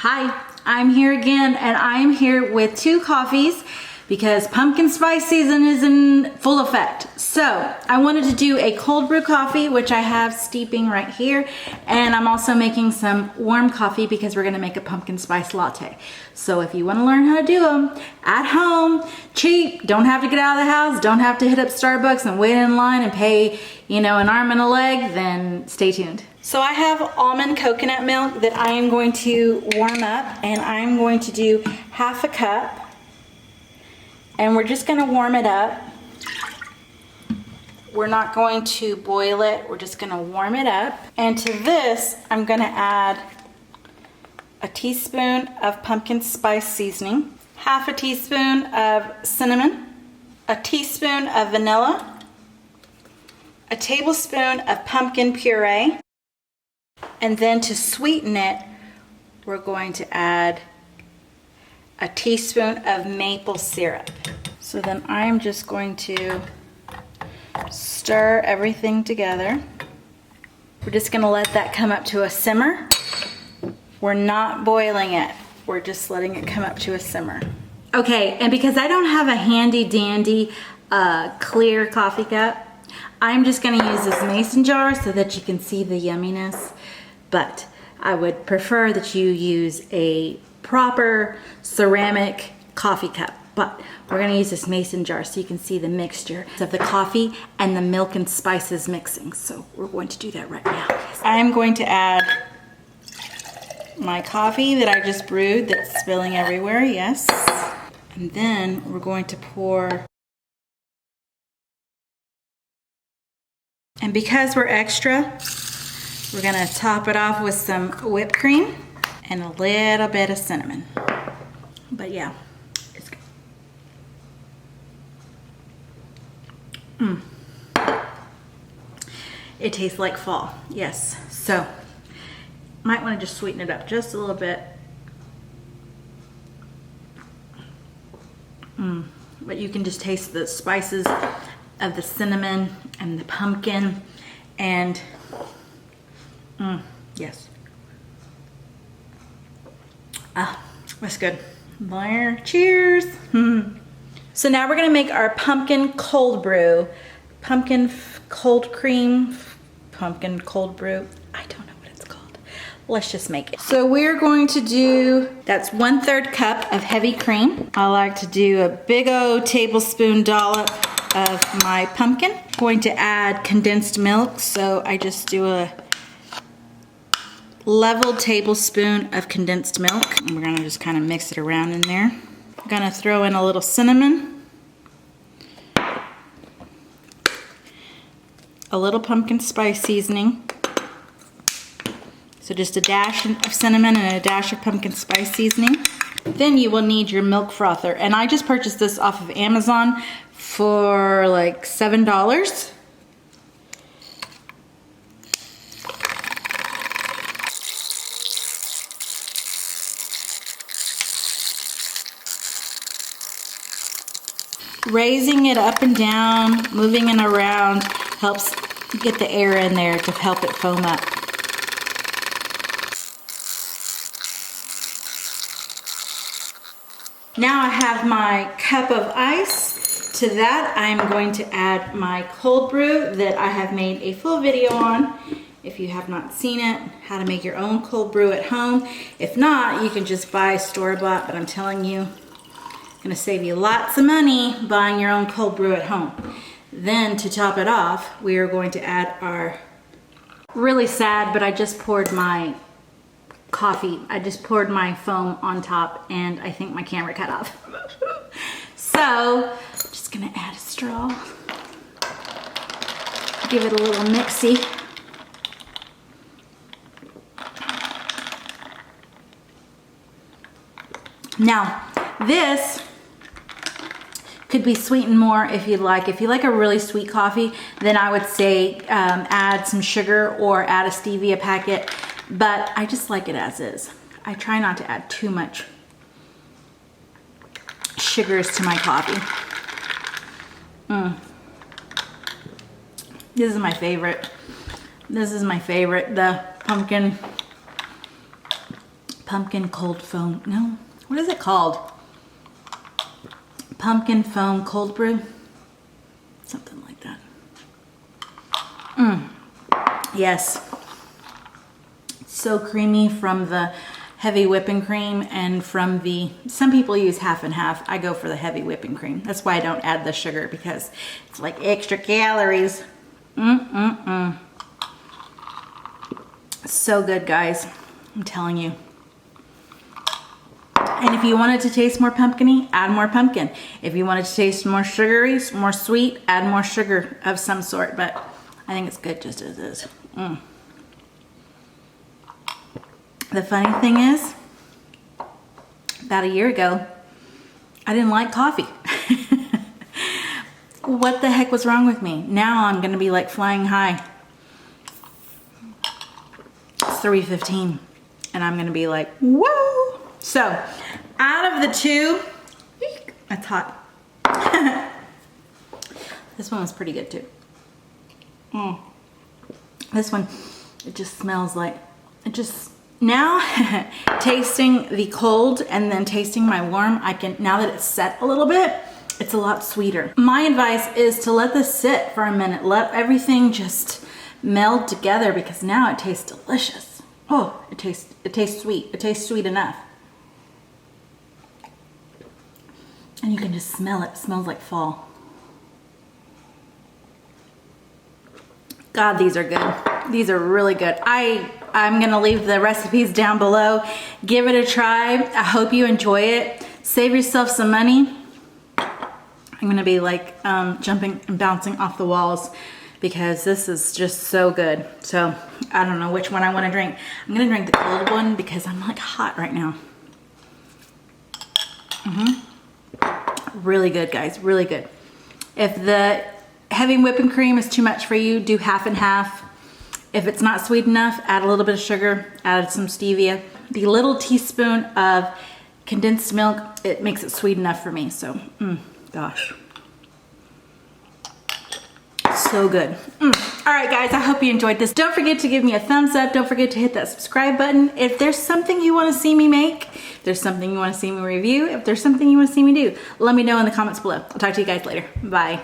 Hi, I'm here again, and I'm here with two coffees because pumpkin spice season is in full effect. So I wanted to do a cold brew coffee, which I have steeping right here, and I'm also making some warm coffee because we're gonna make a pumpkin spice latte. So if you wanna learn how to do them at home, cheap, don't have to get out of the house, don't have to hit up Starbucks and wait in line and pay, an arm and a leg, then stay tuned. So I have almond coconut milk that I am going to warm up, and I'm going to do half a cup. And we're just gonna warm it up. We're not going to boil it, we're just gonna warm it up. And to this, I'm gonna add a teaspoon of pumpkin spice seasoning, half a teaspoon of cinnamon, a teaspoon of vanilla, a tablespoon of pumpkin puree, and then to sweeten it, we're going to add a teaspoon of maple syrup. So then I'm just going to stir everything together. We're just gonna let that come up to a simmer. We're not boiling it. We're just letting it come up to a simmer. Okay, and because I don't have a handy dandy clear coffee cup, I'm just gonna use this mason jar so that you can see the yumminess. But I would prefer that you use a proper ceramic coffee cup, but we're going to use this mason jar so you can see the mixture of the coffee and the milk and spices mixing. So we're going to do that right now. I'm going to add my coffee that I just brewed that's spilling everywhere, yes. And then we're going to pour. And because we're extra, we're going to top it off with some whipped cream and a little bit of cinnamon. But yeah, it's good. It tastes like fall, yes. So, might want to just sweeten it up just a little bit. But you can just taste the spices of the cinnamon and the pumpkin and yes. That's good. There, cheers. So now we're gonna make our pumpkin cold brew. Pumpkin cold cream, pumpkin cold brew. I don't know what it's called. Let's just make it. So we're going to do, that's 1/3 cup of heavy cream. I like to do a big old tablespoon dollop of my pumpkin. I'm going to add condensed milk, so I just do a leveled tablespoon of condensed milk. And we're gonna just kind of mix it around in there. I'm gonna throw in a little cinnamon, a little pumpkin spice seasoning. So just a dash of cinnamon and a dash of pumpkin spice seasoning. Then you will need your milk frother. And I just purchased this off of Amazon for like $7. Raising it up and down, moving it around, helps get the air in there to help it foam up. Now I have my cup of ice. To that, I'm going to add my cold brew that I have made a full video on. If you have not seen it, how to make your own cold brew at home. If not, you can just buy store-bought, but I'm telling you, gonna save you lots of money buying your own cold brew at home. Then to top it off, we are going to add our, really sad, but I just poured my coffee. I just poured my foam on top and I think my camera cut off. So, I'm just gonna add a straw. Give it a little mixy. Now, this could be sweetened more if you'd like. If you like a really sweet coffee, then I would say add some sugar or add a stevia packet, but I just like it as is. I try not to add too much sugars to my coffee. This is my favorite. This is my favorite, the pumpkin Pumpkin cold foam. No, what is it called? Pumpkin foam cold brew. Something like that. Yes. So creamy from the heavy whipping cream and from the, some people use half and half. I go for the heavy whipping cream. That's why I don't add the sugar, because it's like extra calories. So good, guys. I'm telling you. And if you want it to taste more pumpkin-y, add more pumpkin. If you want it to taste more sugary, more sweet, add more sugar of some sort. But I think it's good just as is. The funny thing is, about a year ago, I didn't like coffee. What the heck was wrong with me? Now I'm gonna be like flying high. It's 3:15 and I'm gonna be like, whoa! So, out of the two, that's hot. This one was pretty good too. This one, it just smells like, it just, now tasting the cold and then tasting my warm, I can, now that it's set a little bit, it's a lot sweeter. My advice is to let this sit for a minute. Let everything just meld together, because now it tastes delicious. Oh, it tastes sweet. It tastes sweet enough. And you can just smell it. It smells like fall. God, these are good. These are really good. I'm gonna leave the recipes down below. Give it a try. I hope you enjoy it. Save yourself some money. I'm gonna be like jumping and bouncing off the walls because this is just so good. So I don't know which one I wanna drink. I'm gonna drink the cold one because I'm like hot right now. Really good, guys, really good. If the heavy whipping cream is too much for you, do half and half. If it's not sweet enough, add a little bit of sugar, add some stevia. The little teaspoon of condensed milk, it makes it sweet enough for me, so gosh. So good. All right, guys, I hope you enjoyed this. Don't forget to give me a thumbs up. Don't forget to hit that subscribe button. If there's something you want to see me make, if there's something you want to see me review, if there's something you want to see me do, let me know in the comments below. I'll talk to you guys later. Bye.